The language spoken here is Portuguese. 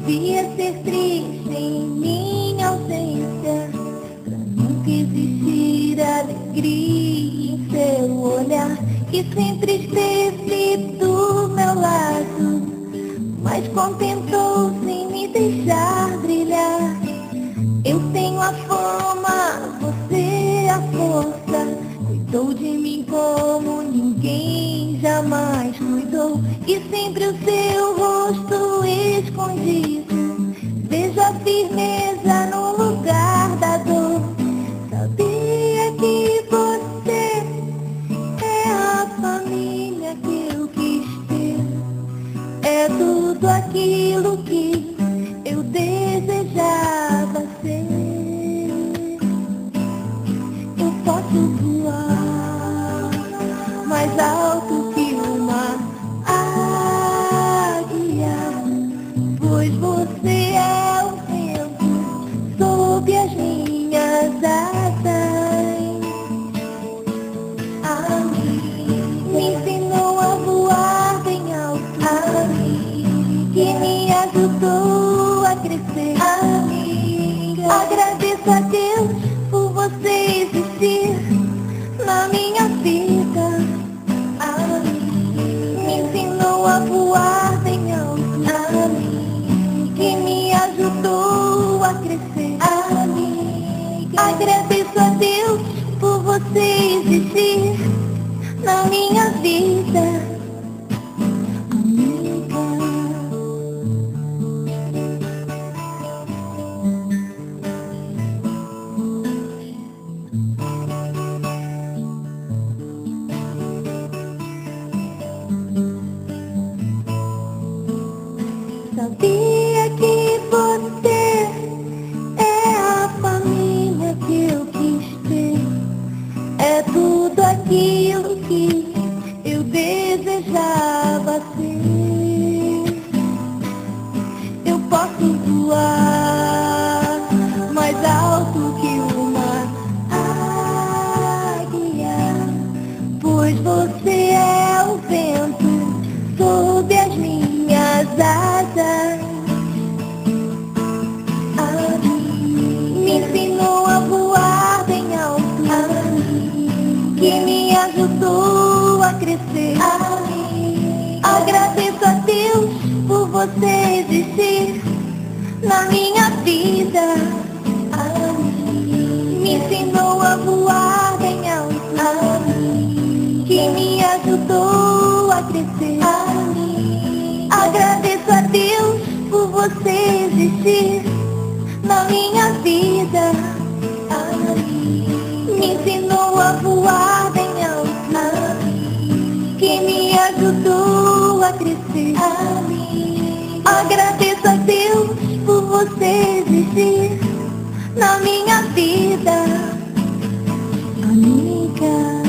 Devia ser triste em minha ausência, pra nunca existir alegria em seu olhar, que sempre esteve do meu lado, mas contentou-se em me deixar brilhar. Eu tenho a fama, você a força, cuidou de mim como ninguém jamais cuidou, e sempre o seu rosto escondido, vejo a firmeza no lugar da dor. Sabia que você é a família que eu quis ter, é tudo aquilo que eu desejava ser. Eu posso voar mais alto que uma águia, pois você é o vento sob as minhas asas. A mim me ensinou a voar bem alto, a mim que me ajudou a crescer. Amiga, agradeço a Deus por você existir na minha vida. Me ensinou a voar bem alto, que me ajudou a crescer. Agradeço a Deus por você existir na minha vida. Sabia que você é a família que eu quis ter, é tudo aquilo que eu desejava ser. Eu posso voar mais alto que uma águia, pois você é o vento sob as minhas asas. Me ensinou a voar bem alto, que me ajudou a crescer. Agradeço a Deus por você existir na minha vida. Me ensinou a voar bem alto, que me ajudou a crescer. Agradeço a Deus por você existir na minha vida. Me ensinou a voar bem alto, que me ajudou a crescer. Agradeço a Deus por você existir na minha vida. Amiga.